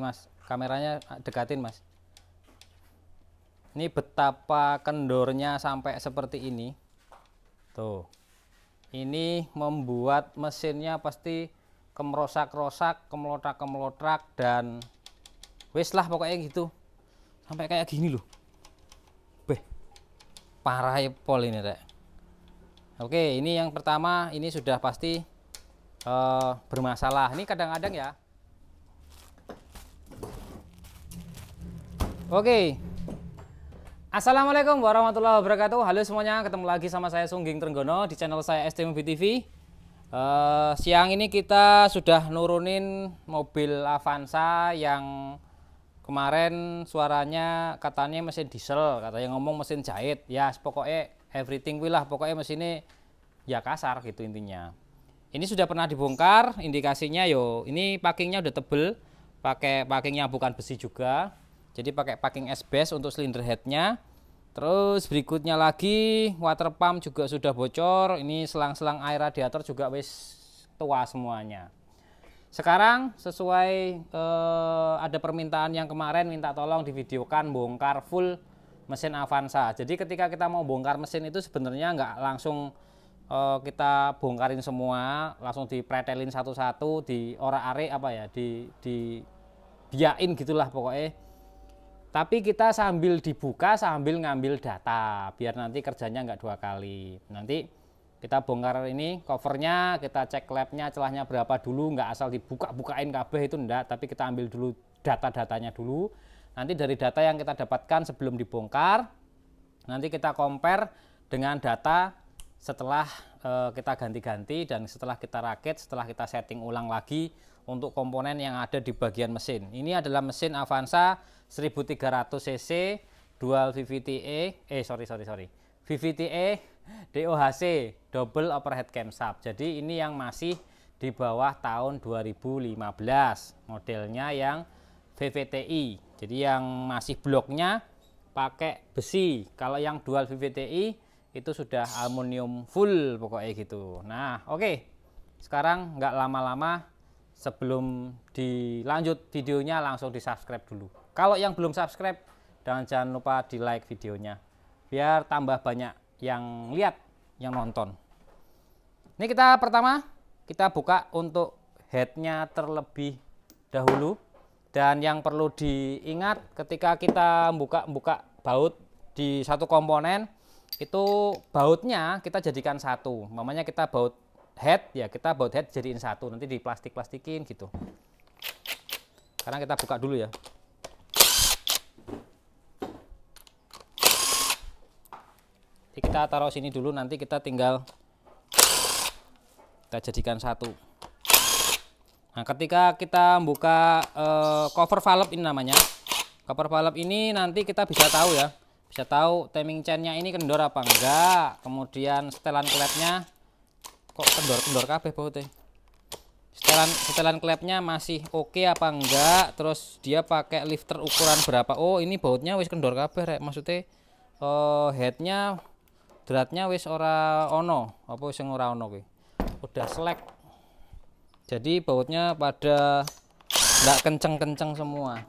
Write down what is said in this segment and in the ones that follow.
Mas, kameranya dekatin Mas. Ini betapa kendornya sampai seperti ini. Tuh. Ini membuat mesinnya pasti kemerosak-rosak, kemelotrak-kemelotrak, dan wis lah pokoknya gitu. Sampai kayak gini loh. Beh, parah ya pol ini Rek. Oke, ini yang pertama, ini sudah pasti bermasalah. Ini kadang-kadang ya. Oke. Assalamualaikum warahmatullahi wabarakatuh. Halo semuanya, ketemu lagi sama saya Sungging Trenggono di channel saya ST Mobil TV. Siang ini kita sudah nurunin mobil Avanza yang kemarin suaranya katanya mesin diesel, katanya ngomong mesin jahit. Ya pokoknya everything lah, pokoknya mesinnya ya kasar gitu intinya. Ini sudah pernah dibongkar, indikasinya yo ini packingnya udah tebel, pakai packingnya bukan besi juga. Jadi pakai packing asbes untuk silinder headnya. Terus berikutnya lagi water pump juga sudah bocor. Ini selang-selang air radiator juga wis tua semuanya. Sekarang sesuai ada permintaan yang kemarin minta tolong divideokan bongkar full mesin Avanza. Jadi ketika kita mau bongkar mesin itu sebenarnya nggak langsung kita bongkarin semua, langsung dipretelin satu-satu, di ora-are apa ya, di biain gitulah pokoknya. Tapi kita sambil dibuka sambil ngambil data biar nanti kerjanya nggak dua kali. Nanti kita bongkar ini covernya, kita cek labnya celahnya berapa dulu, nggak asal dibuka-bukain kabeh itu enggak, tapi kita ambil dulu data-datanya dulu. Nanti dari data yang kita dapatkan sebelum dibongkar, nanti kita compare dengan data setelah kita ganti-ganti dan setelah kita rakit, setelah kita setting ulang lagi untuk komponen yang ada di bagian mesin. Ini adalah mesin Avanza 1300 cc dual VVTA, VVTA DOHC double overhead camshaft. Jadi ini yang masih di bawah tahun 2015, modelnya yang VVTi. Jadi yang masih bloknya pakai besi. Kalau yang dual VVTi itu sudah aluminium full pokoknya gitu. Nah, oke. Sekarang nggak lama-lama, sebelum dilanjut videonya langsung di subscribe dulu. Kalau yang belum subscribe, jangan lupa di like videonya biar tambah banyak yang lihat, yang nonton. Ini kita pertama kita buka untuk headnya terlebih dahulu. Dan yang perlu diingat ketika kita buka baut di satu komponen, itu bautnya kita jadikan satu. Namanya kita baut head, ya kita baut head jadiin satu, nanti di plastik-plastikin gitu. Sekarang kita buka dulu ya. Jadi kita taruh sini dulu, nanti kita tinggal kita jadikan satu. Nah, ketika kita buka cover valve ini namanya, cover valve ini nanti kita bisa tahu ya, bisa tahu timing chainnya ini kendor apa enggak, kemudian setelan klepnya kok kendor kabeh bautnya, setelan klepnya masih oke apa enggak, terus dia pakai lifter ukuran berapa. Oh ini bautnya wis kendor kabeh Rek, maksudnya headnya dratnya wis ora ono, apa wis ora ono kuwi, udah selek. Jadi bautnya pada enggak kenceng-kenceng semua.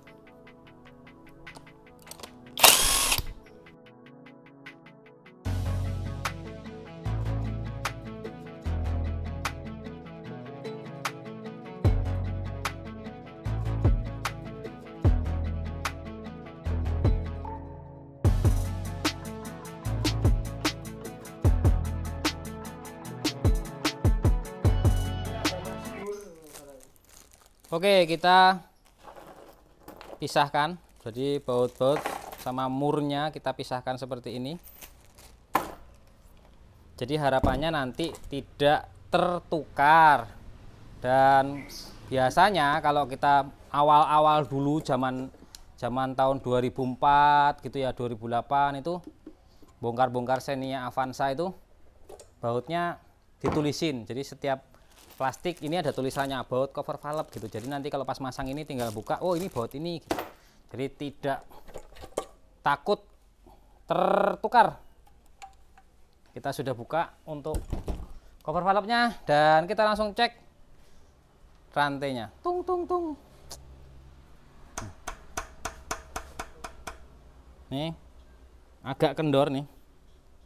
Oke, kita pisahkan. Jadi baut-baut sama murnya kita pisahkan seperti ini. Jadi harapannya nanti tidak tertukar. Dan biasanya kalau kita awal-awal dulu zaman tahun 2004 gitu ya, 2008 itu bongkar-bongkar Xenia Avanza itu bautnya ditulisin. Jadi setiap plastik ini ada tulisannya baut cover valve gitu. Jadi nanti kalau pas masang ini tinggal buka, oh ini baut ini gitu. Jadi tidak takut tertukar. Kita sudah buka untuk cover valve-nya dan kita langsung cek rantainya. Tung tung tung. Nih agak kendor nih,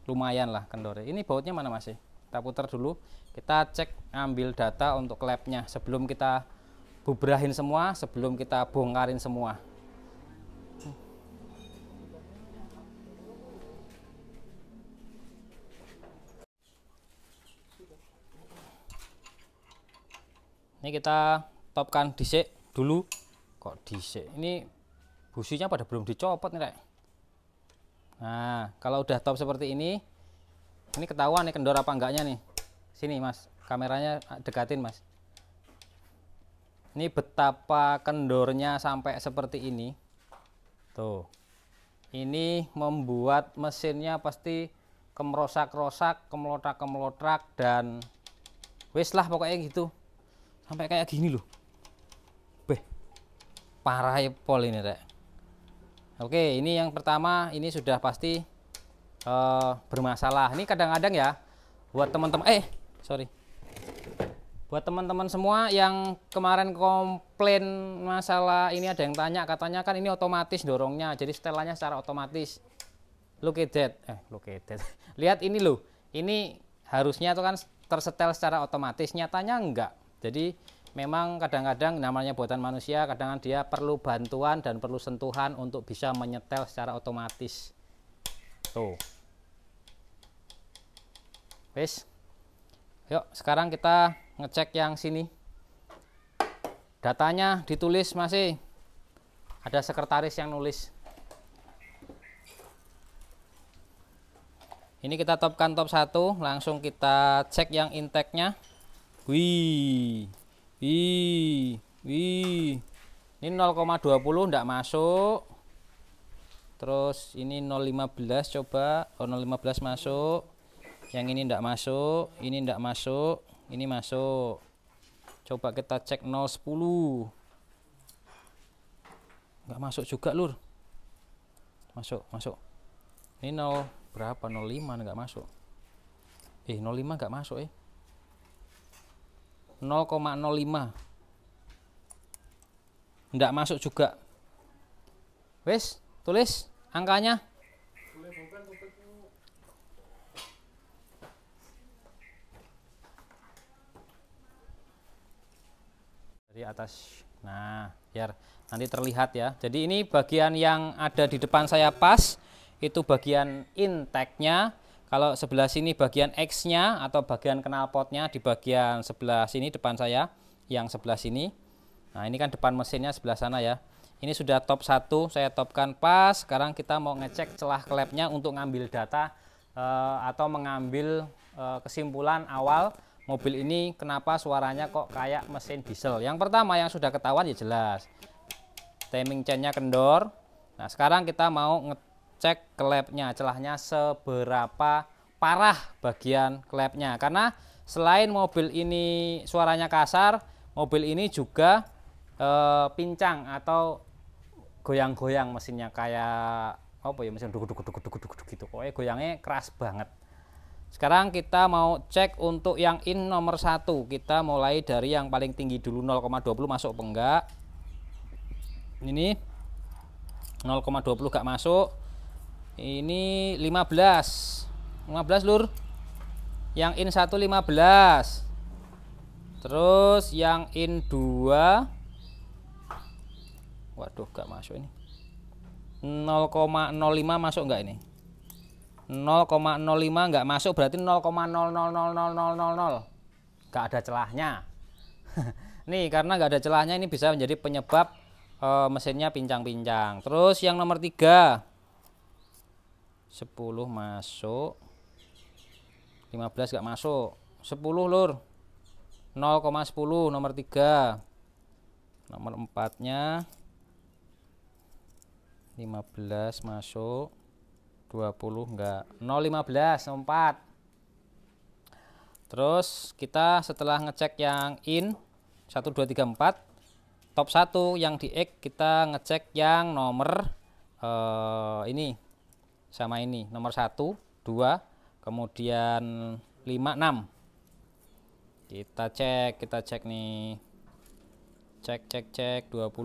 lumayan lah kendor. Ini bautnya mana masih? Kita putar dulu, kita cek ambil data untuk klepnya sebelum kita bubrahin semua, sebelum kita bongkarin semua. Ini kita topkan disik dulu. Kok disik? Ini businya pada belum dicopot nih, Rek. Nah, kalau udah top seperti ini ketahuan nih kendor apa enggaknya nih. Sini, Mas. Kameranya dekatin, Mas. Ini betapa kendornya sampai seperti ini. Tuh. Ini membuat mesinnya pasti kemerosak-rosak, kemelotrak-kemelotrak, dan wis lah pokoknya gitu. Sampai kayak gini loh. Beh, parah ya pol ini, Rek. Oke, ini yang pertama, ini sudah pasti bermasalah. Ini kadang-kadang ya buat teman-teman buat teman-teman semua yang kemarin komplain masalah ini, ada yang tanya katanya kan ini otomatis dorongnya, jadi setelannya secara otomatis. Look at that. Look at that. Lihat ini loh. Ini harusnya itu kan tersetel secara otomatis, nyatanya enggak. Jadi memang kadang-kadang namanya buatan manusia, kadang-kadang dia perlu bantuan dan perlu sentuhan untuk bisa menyetel secara otomatis. Tuh. Wes. Yuk, sekarang kita ngecek yang sini. Datanya ditulis masih. Ada sekretaris yang nulis. Ini kita topkan top 1, langsung kita cek yang intake-nya. Wih. Ini 0,20 enggak masuk. Terus ini 0,15 coba. 0,15 masuk. Yang ini enggak masuk, ini enggak masuk, ini masuk. Coba kita cek 0,10. Enggak masuk juga, Lur. Masuk. Ini 0 berapa? 0,5 enggak masuk. 0,5 enggak masuk 0,05. Enggak masuk juga. Wes, tulis angkanya. Dari atas. Nah, biar nanti terlihat ya. Jadi ini bagian yang ada di depan saya pas, itu bagian intake-nya. Kalau sebelah sini bagian X-nya atau bagian knalpotnya di bagian sebelah sini depan saya, yang sebelah sini. Nah, ini kan depan mesinnya sebelah sana ya. Ini sudah top 1, saya topkan pas. Sekarang kita mau ngecek celah klepnya untuk ngambil data atau mengambil kesimpulan awal mobil ini kenapa suaranya kok kayak mesin diesel. Yang pertama yang sudah ketahuan ya jelas, timing chainnya kendor. Nah, sekarang kita mau ngecek klepnya, celahnya seberapa parah bagian klepnya. Karena selain mobil ini suaranya kasar, mobil ini juga pincang atau goyang-goyang mesinnya, kayak apa ya, mesin duk gitu. Pokoknya goyangnya keras banget. Sekarang kita mau cek untuk yang in nomor 1. Kita mulai dari yang paling tinggi dulu, 0,20 masuk apa enggak. Ini 0,20 enggak masuk. Ini 15 Lur. Yang in 1 15. Terus yang in 2, waduh enggak masuk ini. 0,05 masuk enggak ini? 0,05 enggak masuk, berarti 0,000000. Enggak ada celahnya. Nih, karena enggak ada celahnya ini bisa menjadi penyebab mesinnya pincang-pincang. Terus yang nomor 3 10 masuk. 15 enggak masuk. 10 Lur. 0,10 nomor 3. Nomor 4-nya 15 masuk. 20 enggak. 0,15 4. Terus kita setelah ngecek yang in 1 2 3 4, top 1 yang di X kita ngecek yang nomor ini sama ini, nomor 1 2 kemudian 5 6. Kita cek nih. Cek 20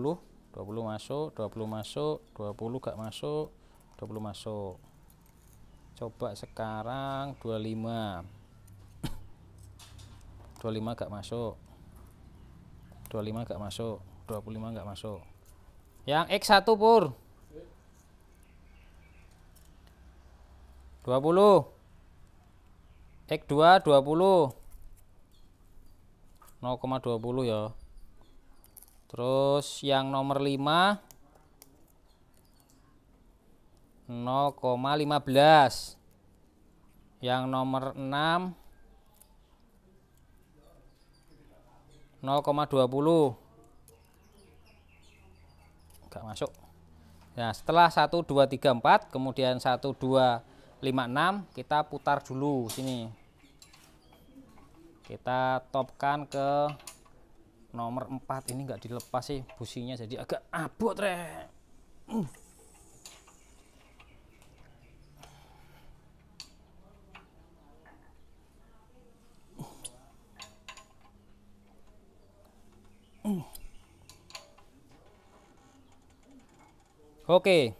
masuk, 20 masuk, 20 enggak masuk, 20 masuk. Coba sekarang 25. 25 gak masuk. 25 gak masuk. 25 gak masuk. Yang X1 Pur. 20. X2 20. 0,20 ya. Terus yang nomor 5 0,15. Yang nomor 6 0,20. Enggak masuk. Nah, setelah 1 2 3 4, kemudian 1 2 5 6, kita putar dulu sini. Kita topkan ke nomor 4. Ini enggak dilepas sih businya, jadi agak abot, Rek. Oke,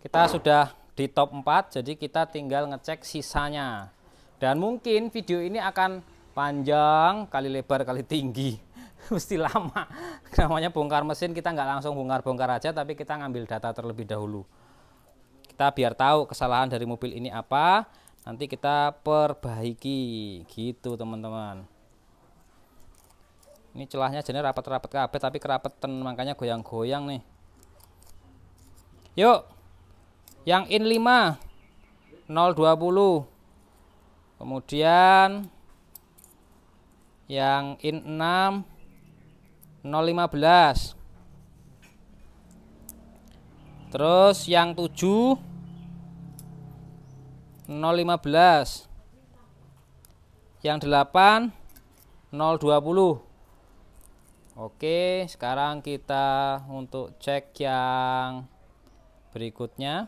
kita sudah di top 4, jadi kita tinggal ngecek sisanya. Dan mungkin video ini akan panjang, kali lebar, kali tinggi. Mesti lama. Namanya bongkar mesin, kita nggak langsung bongkar-bongkar aja, tapi kita ngambil data terlebih dahulu. Kita biar tahu kesalahan dari mobil ini apa, nanti kita perbaiki. Gitu teman-teman. Ini celahnya jenis rapat-rapat kabeh, tapi kerapetan, makanya goyang-goyang nih. Yuk, yang in 5 0,20. Kemudian yang in 6 0,15. Terus yang 7 0,15. Yang 8 0,20. Oke, sekarang kita untuk cek yang berikutnya,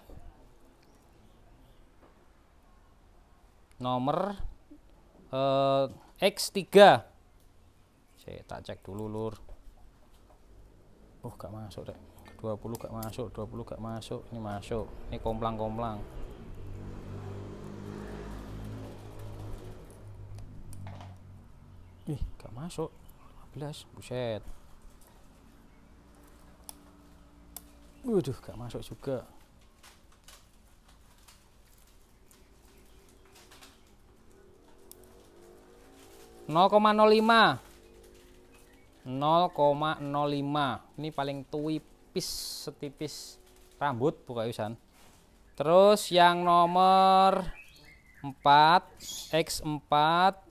nomor X3. Saya tak cek dulu, Lur. Gak masuk, Dek. 20 gak masuk, 20 gak masuk. Ini masuk. Ini komplang-komplang. Gak masuk. 15, buset. Waduh, gak masuk juga. Nol koma 0,05. Ini paling tipis, setipis rambut buka Yusan. Terus yang nomor 4 X4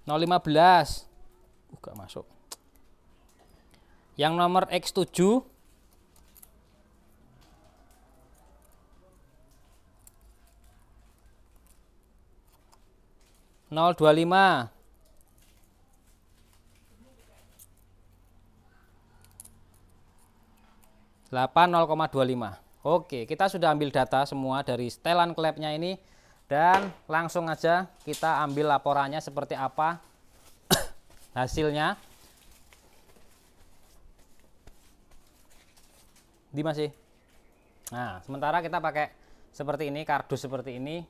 0,15. Gak masuk. Yang nomor X7 0,25. Delapan 0,25. Oke, kita sudah ambil data semua dari setelan klepnya ini. Dan langsung aja kita ambil laporannya seperti apa hasilnya. Di masih. Nah, sementara kita pakai seperti ini, kardus seperti ini.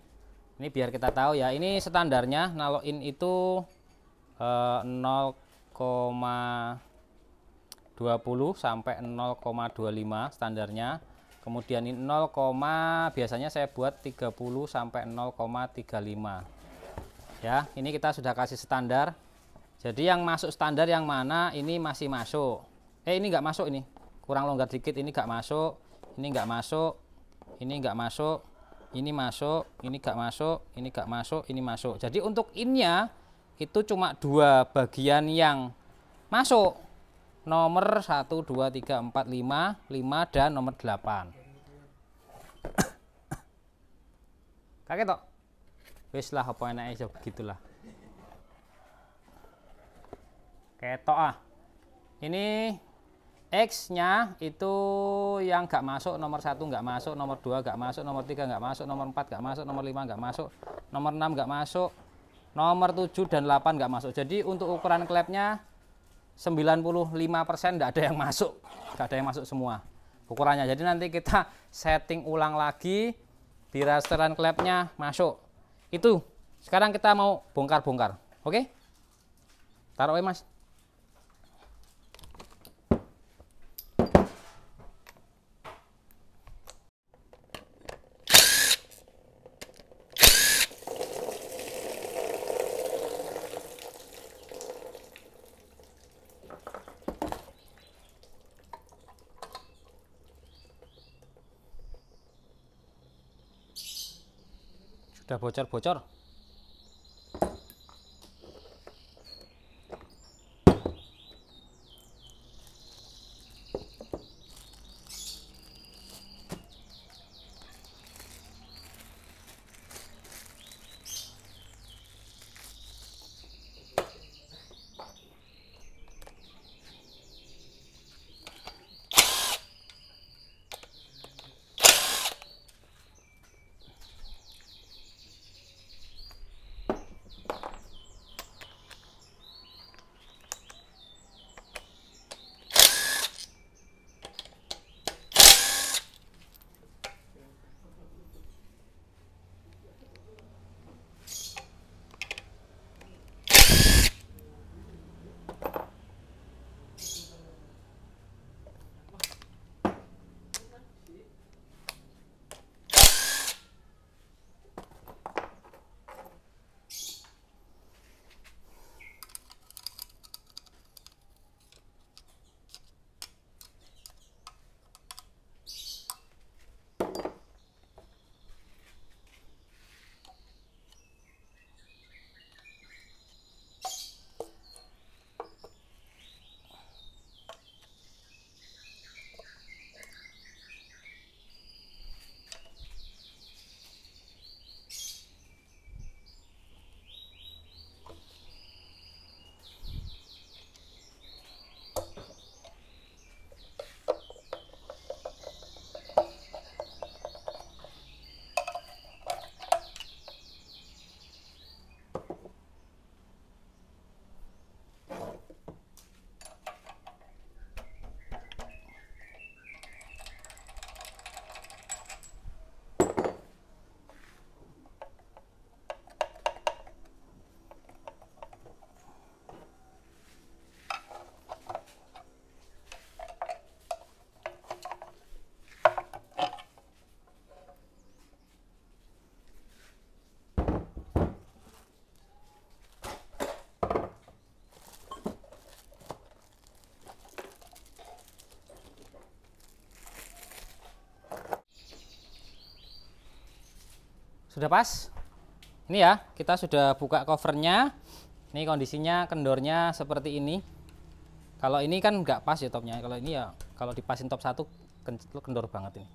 Ini biar kita tahu ya. Ini standarnya naloin itu 0,20 sampai 0,25 standarnya. Kemudian ini 0, biasanya saya buat 30 sampai 0,35. Ya, ini kita sudah kasih standar. Jadi yang masuk standar yang mana ini masih masuk. Ini enggak masuk ini. Kurang longgar dikit, ini enggak masuk. Ini enggak masuk. Ini enggak masuk. Ini masuk, ini enggak masuk, ini enggak masuk, ini masuk. Jadi untuk innya itu cuma 2 bagian yang masuk. Nomor 1 2 3 4 5, 5 dan nomor 8. Kaget tok. Wis lah apa enake begitulah. Ketok ah. Ini X-nya itu yang enggak masuk, nomor 1 enggak masuk, nomor 2 enggak masuk, nomor 3 enggak masuk, nomor 4 enggak masuk, nomor 5 enggak masuk, nomor 6 enggak masuk, nomor 7 dan 8 enggak masuk. Jadi untuk ukuran klepnya 95% nggak ada yang masuk, nggak ada yang masuk semua ukurannya. Jadi nanti kita setting ulang lagi di restoran klepnya masuk. Itu sekarang kita mau bongkar-bongkar. Oke, taruh mas. Sudah bocor-bocor. Sudah pas. Ini ya, kita sudah buka covernya. Ini kondisinya kendornya seperti ini. Kalau ini kan nggak pas ya topnya. Kalau ini ya, kalau dipasin top 1 kendor banget ini.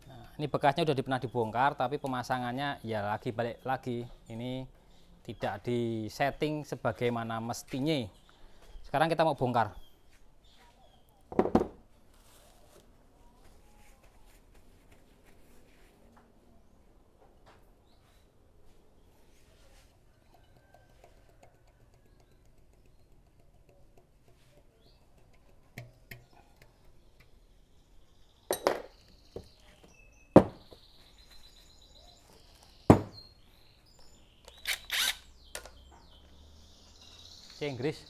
Nah, ini bekasnya udah pernah dibongkar, tapi pemasangannya ya lagi balik lagi. Ini tidak disetting sebagaimana mestinya. Sekarang kita mau bongkar. Inggris.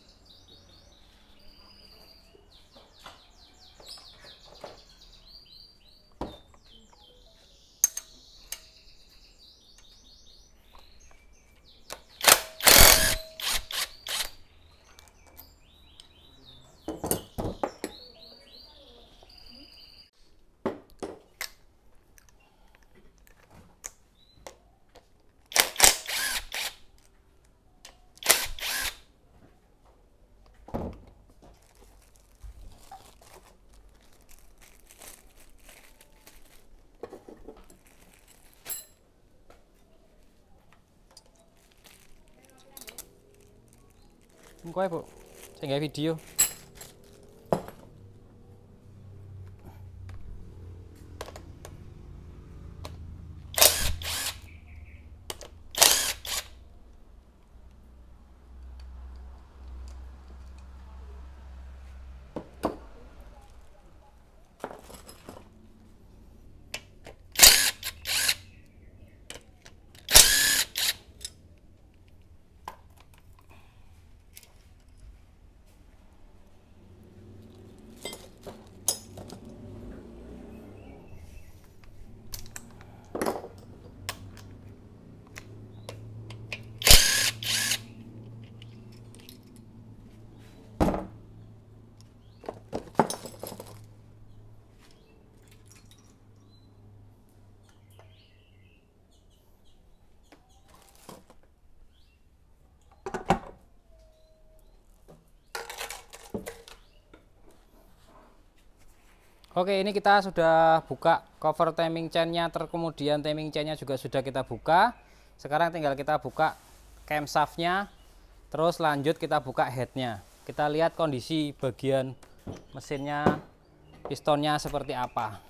Engko ya, Bu. Saya nggak video. Oke, ini kita sudah buka cover timing chainnya, kemudian timing chainnya juga sudah kita buka. Sekarang tinggal kita buka camshaftnya, terus lanjut kita buka headnya. Kita lihat kondisi bagian mesinnya, pistonnya seperti apa.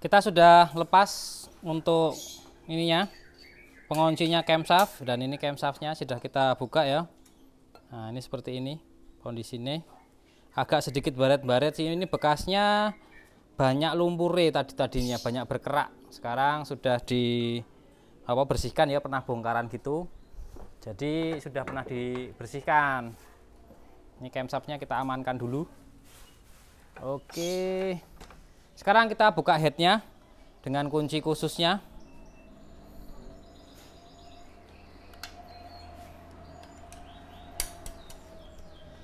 Kita sudah lepas untuk ininya, penguncinya camshaft, dan ini camshaftnya sudah kita buka ya. Nah, ini seperti ini kondisinya. Agak sedikit baret-baret sih, ini bekasnya banyak lumpur tadinya banyak berkerak. Sekarang sudah bersihkan ya, pernah bongkaran gitu. Jadi sudah pernah dibersihkan. Ini camshaftnya kita amankan dulu. Oke. Sekarang kita buka headnya dengan kunci khususnya.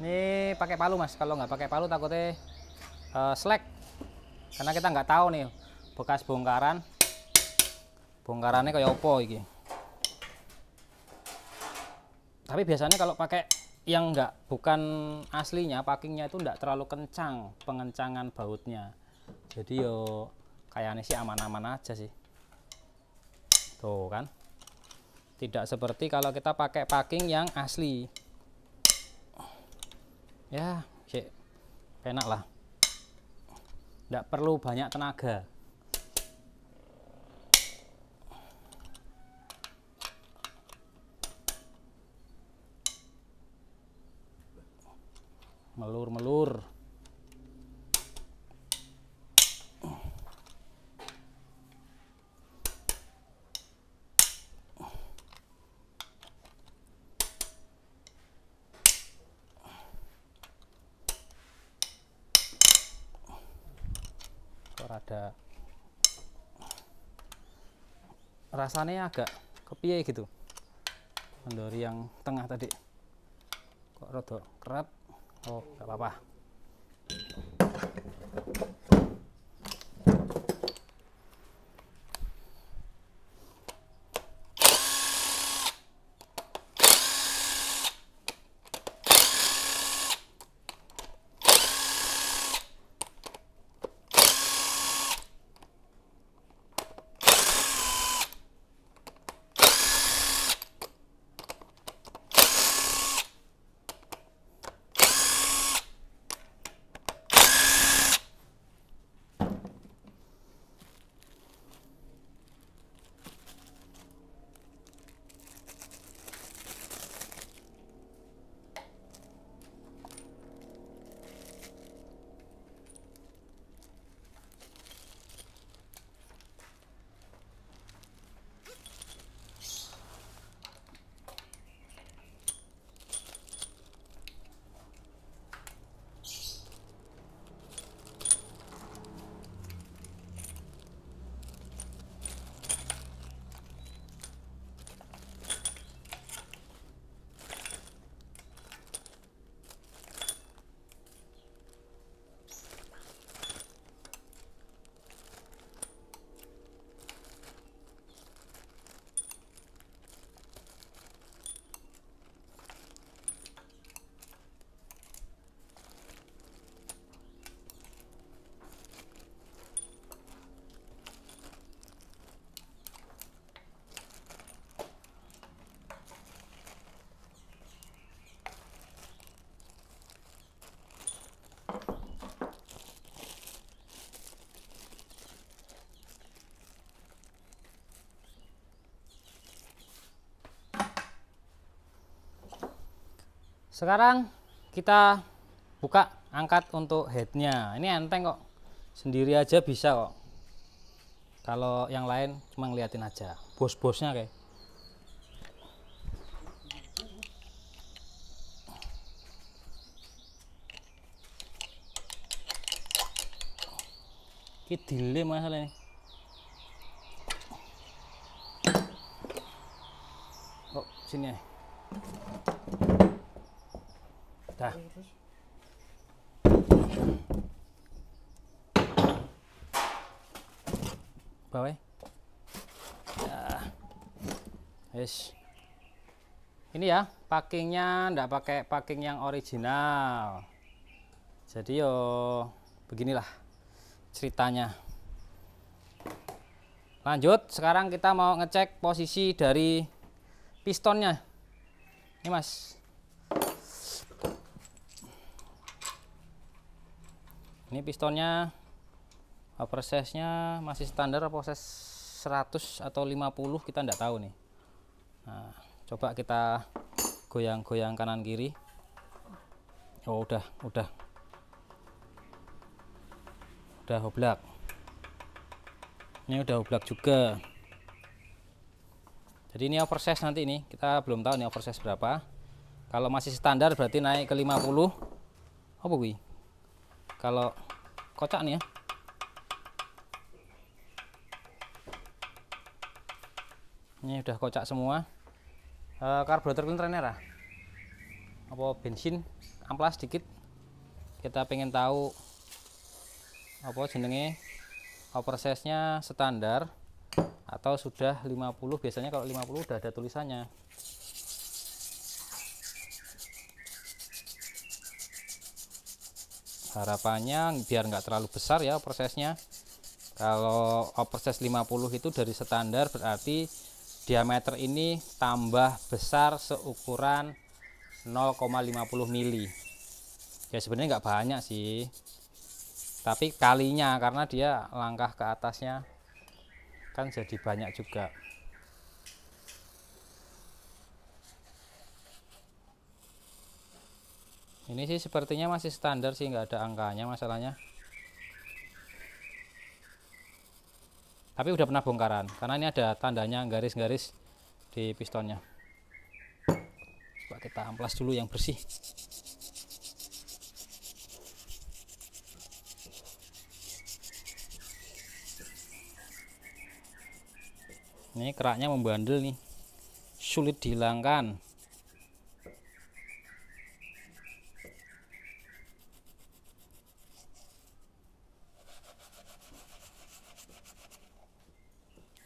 Ini pakai palu mas, kalau nggak pakai palu takutnya slack, karena kita nggak tahu nih bekas bongkarannya kayak opo iki. Tapi biasanya kalau pakai yang bukan aslinya, packingnya itu nggak terlalu kencang pengencangan bautnya. Jadi yo kayaknya sih aman-aman aja sih. Tuh kan. Tidak seperti kalau kita pakai packing yang asli. Ya, sih enak lah. Nggak perlu banyak tenaga. Melur-melur. Ada rasanya agak kepiye gitu dari yang tengah tadi, kok rada kerat. Oh nggak apa-apa. Sekarang kita buka, angkat untuk headnya. Ini enteng kok, sendiri aja bisa kok. Kalau yang lain cuma ngeliatin aja, bos-bosnya kayak. Ini delay masalah ini. Oh, sini ya. Dah. Bawah. Ya. Yes. Ini ya, packingnya ndak pakai packing yang original. Jadi yo beginilah ceritanya. Lanjut, sekarang kita mau ngecek posisi dari pistonnya. Ini Mas. Ini pistonnya prosesnya masih standar, proses 100 atau 50 kita enggak tahu nih. Nah, coba kita goyang-goyang kanan kiri. Oh, udah oblak. Ini udah oblak juga. Jadi ini oversize nanti, ini kita belum tahu nih oversize berapa. Kalau masih standar berarti naik ke 50. Apa gue? Kalau kocak nih ya. Ini udah kocak semua. Karburator filternya apa bensin amplas sedikit. Kita pengen tahu apa jenenge, oversize-nya standar atau sudah 50. Biasanya kalau 50 udah ada tulisannya. Harapannya biar nggak terlalu besar ya prosesnya. Kalau oversize 50 itu dari standar berarti diameter ini tambah besar seukuran 0,50 mili. Ya sebenarnya nggak banyak sih, tapi kalinya karena dia langkah ke atasnya kan jadi banyak juga. Ini sih sepertinya masih standar sih, nggak ada angkanya masalahnya. Tapi udah pernah bongkaran karena ini ada tandanya garis-garis di pistonnya. Coba kita amplas dulu yang bersih. Ini keraknya membandel nih, sulit dihilangkan.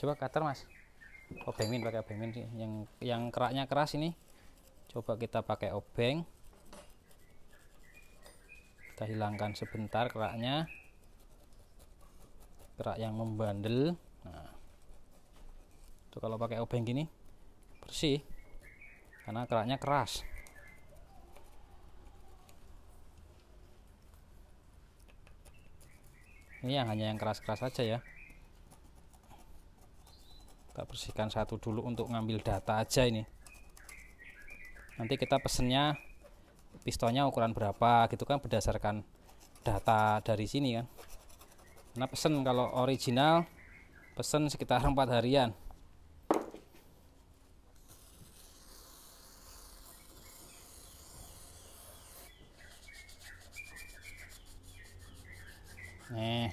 Coba cutter Mas, obeng pakai obeng sih. Yang keraknya keras ini, coba kita pakai obeng. Kita hilangkan sebentar keraknya, kerak yang membandel. Nah, itu kalau pakai obeng gini bersih karena keraknya keras. Ini hanya yang keras-keras saja ya. Kita bersihkan satu dulu untuk ngambil data aja ini. Nanti kita pesennya pistonnya ukuran berapa gitu kan, berdasarkan data dari sini kan. Karena pesen kalau original pesen sekitar 4 harian. Nih.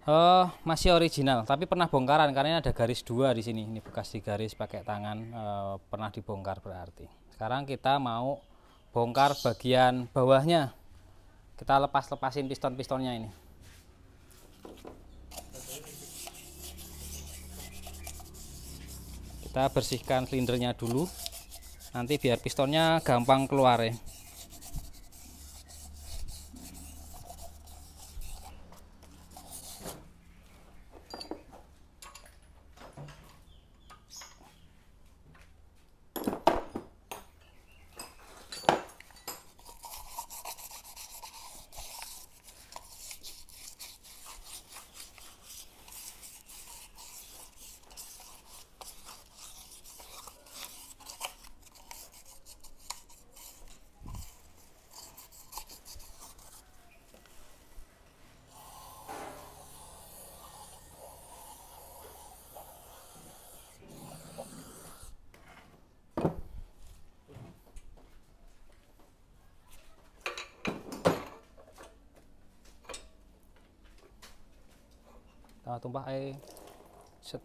Oh, masih original, tapi pernah bongkaran karena ada garis 2 di sini. Ini bekas digaris pakai tangan, pernah dibongkar berarti. Sekarang kita mau bongkar bagian bawahnya. Kita lepas-lepasin piston-pistonnya ini. Kita bersihkan silindernya dulu. Nanti biar pistonnya gampang keluar ya. tumpah ae. Set.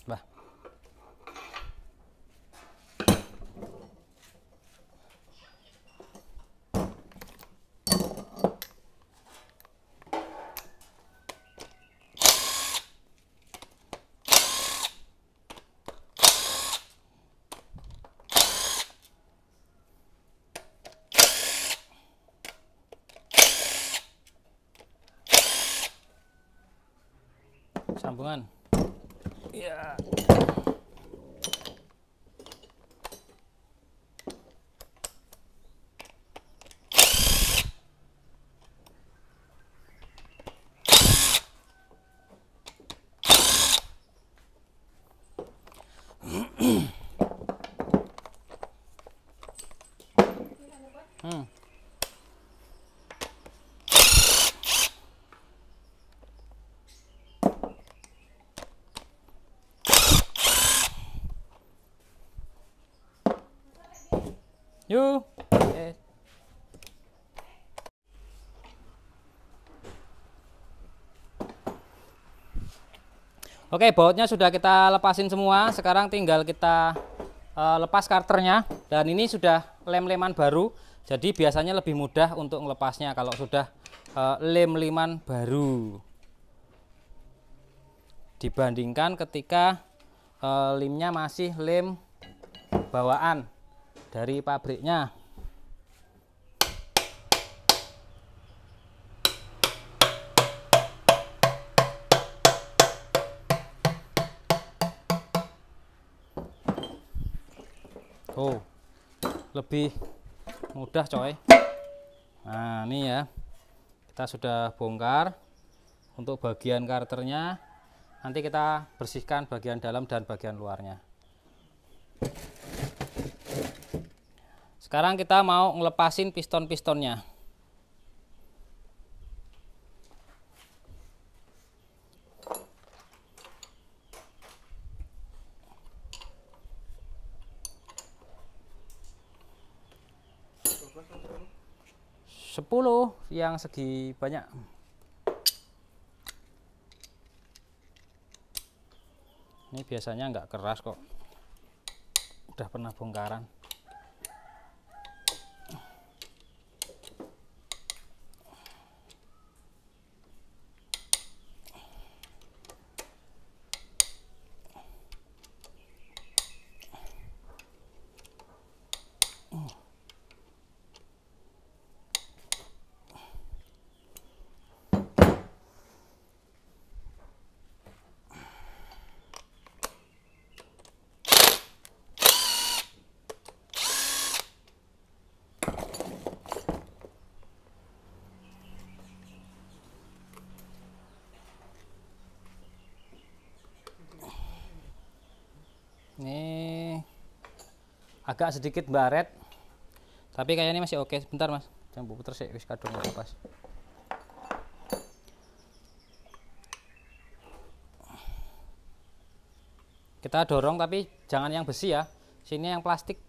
Bah. Sambungan. Ya. Yuk. Oke, bautnya sudah kita lepasin semua. Sekarang tinggal kita lepas karternya. Dan ini sudah lem-leman baru. Jadi biasanya lebih mudah untuk melepasnya kalau sudah lem-leman baru. Dibandingkan ketika lemnya masih lem bawaan dari pabriknya. Oh, lebih mudah coy. Nah ini ya, kita sudah bongkar untuk bagian karternya. Nanti kita bersihkan bagian dalam dan bagian luarnya. Sekarang kita mau ngelepasin piston-pistonnya. Sepuluh yang segi banyak. Ini biasanya nggak keras kok. Udah pernah bongkaran. Ini agak sedikit baret, tapi kayaknya masih oke. Bentar mas, jangan puter sih, wis kadung lepas. Kita dorong tapi jangan yang besi ya, sini yang plastik.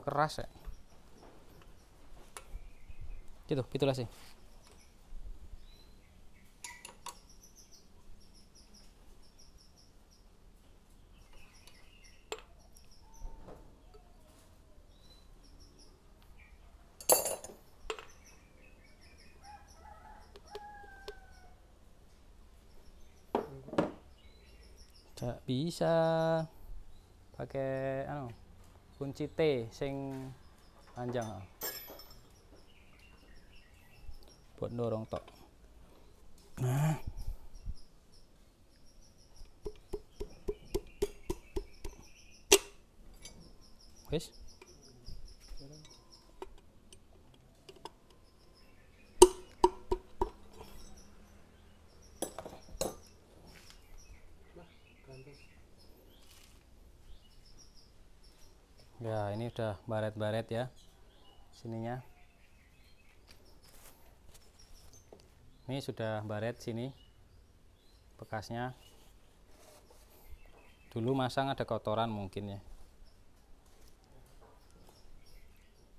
Keras ya. Gitulah sih. Gak bisa pakai kunci T sing panjang buat dorong tok. Nah, wis ya, ini udah baret-baret ya sininya. Ini sudah baret sini bekasnya. Dulu masang ada kotoran mungkin ya.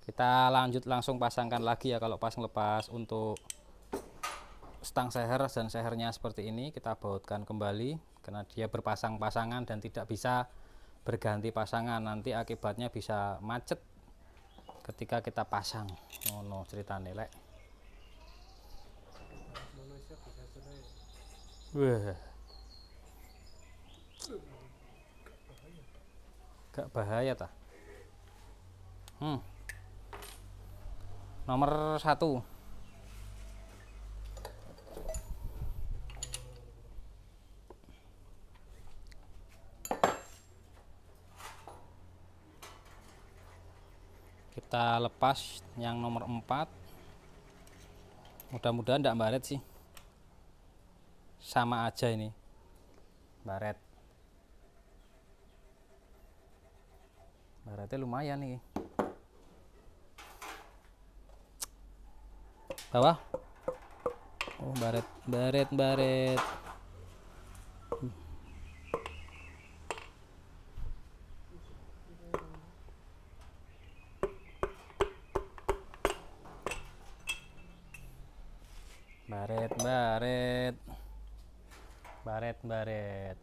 Kita lanjut langsung pasangkan lagi ya. Kalau pas ngelepas untuk stang seher dan sehernya seperti ini, kita bautkan kembali karena dia berpasang-pasangan dan tidak bisa berganti pasangan. Nanti akibatnya bisa macet ketika kita pasang. Oh no, ceritanya lek. Wah, gak bahaya tah. Nomor 1. Kita lepas yang nomor 4. Mudah-mudahan tidak baret sih. Sama aja ini. Baret. Baretnya lumayan nih. Bawah. Oh, baret. Baret. Baret, baret.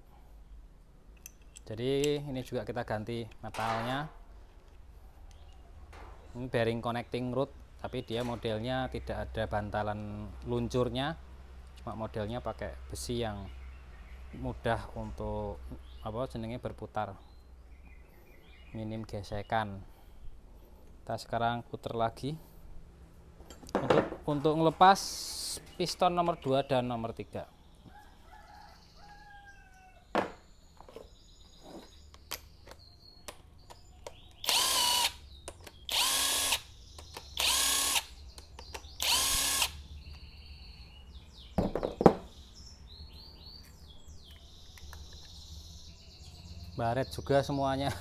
Jadi ini juga kita ganti metalnya. Ini bearing connecting rod, tapi dia modelnya tidak ada bantalan luncurnya, cuma modelnya pakai besi yang mudah untuk berputar, minim gesekan. Kita sekarang putar lagi untuk ngelepas piston nomor 2 dan nomor 3. Baret juga semuanya.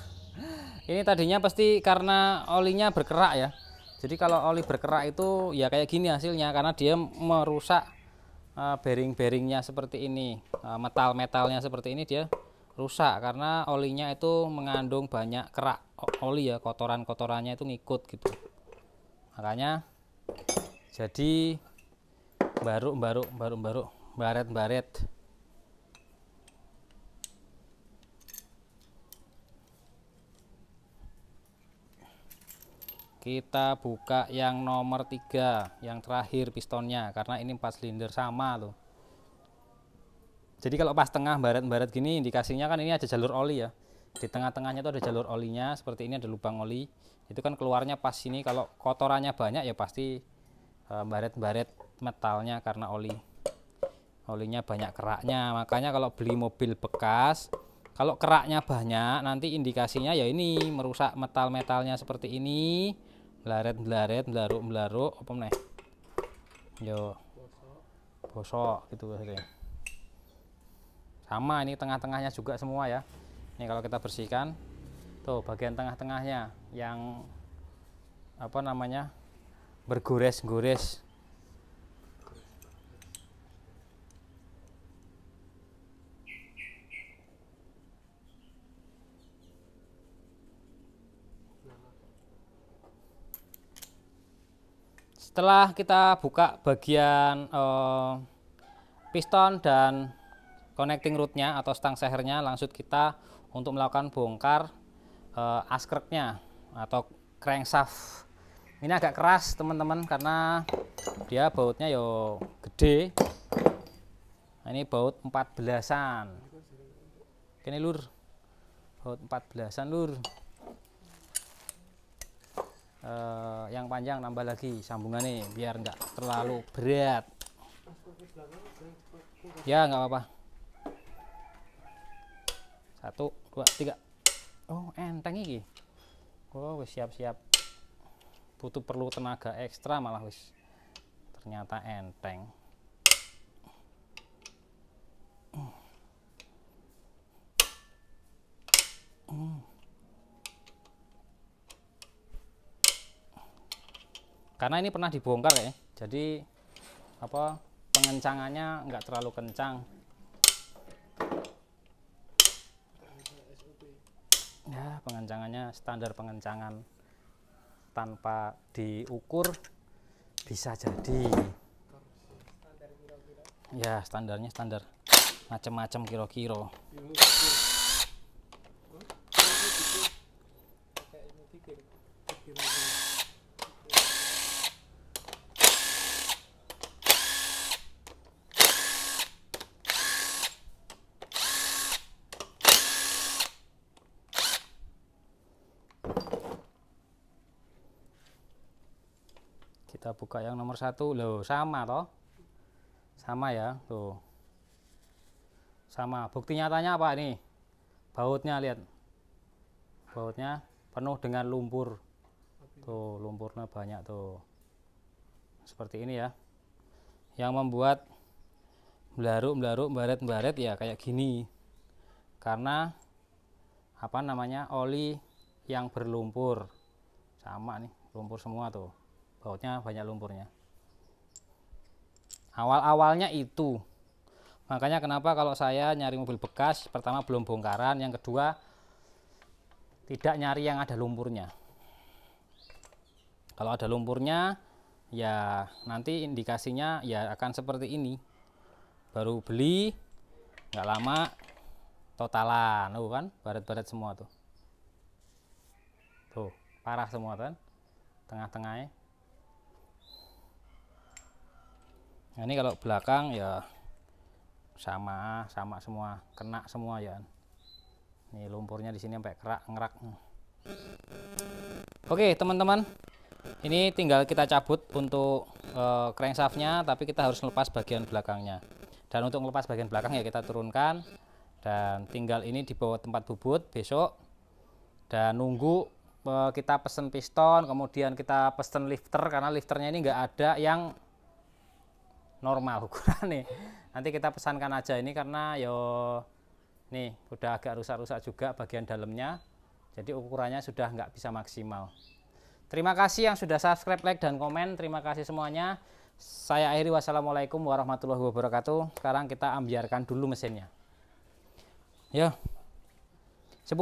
Ini tadinya pasti karena olinya berkerak ya. Jadi kalau oli berkerak itu ya kayak gini hasilnya, karena dia merusak bearing-bearingnya seperti ini, metal-metalnya seperti ini dia rusak karena olinya itu mengandung banyak kerak oli ya, kotoran-kotorannya itu ngikut gitu. Makanya jadi baret. Kita buka yang nomor 3, yang terakhir pistonnya, karena ini 4 silinder sama loh. Jadi kalau pas tengah baret gini, indikasinya kan ini ada jalur oli ya. Di tengah-tengahnya itu ada jalur olinya, seperti ini ada lubang oli. Itu kan keluarnya pas sini. Kalau kotorannya banyak ya pasti baret metalnya, karena olinya banyak keraknya. Makanya kalau beli mobil bekas, kalau keraknya banyak, nanti indikasinya ya ini merusak metal-metalnya seperti ini. Blaret, belaruk apa meneh, yo bosok gitu maksudnya. Sama ini tengah-tengahnya juga semua ya. Ini kalau kita bersihkan tuh bagian tengah-tengahnya yang bergores-gores. Setelah kita buka bagian piston dan connecting rodnya atau stang sehernya, langsung kita untuk melakukan bongkar askreknya atau crankshaft. Ini agak keras teman-teman karena dia bautnya yo gede. Nah, ini baut 14-an. Ini lur, baut 14-an lur. Yang panjang nambah lagi sambungannya biar enggak terlalu berat ya, nggak apa-apa. 1, 2, 3. Oh enteng iki. Oh wis siap-siap, perlu tenaga ekstra malah wis ternyata enteng. Karena ini pernah dibongkar ya, jadi pengencangannya nggak terlalu kencang. pengencangannya standar pengencangan tanpa diukur bisa jadi. Ya standarnya standar macam-macam kira-kira. Kita buka yang nomor 1 loh, sama toh, sama ya tuh, sama. Bukti nyatanya apa nih? Bautnya, lihat bautnya penuh dengan lumpur tuh, lumpurnya banyak tuh, seperti ini ya, yang membuat melarut baret ya kayak gini karena apa namanya, oli yang berlumpur. Sama nih, lumpur semua tuh, bautnya banyak lumpurnya. Awal-awalnya itu makanya kenapa kalau saya nyari mobil bekas, pertama belum bongkaran, yang kedua tidak nyari yang ada lumpurnya. Kalau ada lumpurnya ya nanti indikasinya ya akan seperti ini. Baru beli nggak lama totalan, tuh kan baret-baret semua tuh, tuh parah semua kan tengah-tengahnya. Nah, ini kalau belakang ya sama semua, kena semua ya. Nih lumpurnya di sini sampai ngerak. Oke teman-teman, ini tinggal kita cabut untuk crankshaftnya, tapi kita harus lepas bagian belakangnya. Dan untuk melepas bagian belakang ya kita turunkan dan tinggal ini dibawa tempat bubut besok, dan nunggu kita pesen piston, kemudian kita pesen lifter karena lifternya ini nggak ada yang normal ukuran nih. Nanti kita pesankan aja ini karena yo nih udah agak rusak-rusak juga bagian dalamnya, jadi ukurannya sudah nggak bisa maksimal. Terima kasih yang sudah subscribe, like, dan komen. Terima kasih semuanya. Saya akhiri, wassalamualaikum warahmatullahi wabarakatuh. Sekarang kita ambiarkan dulu mesinnya. Yo 10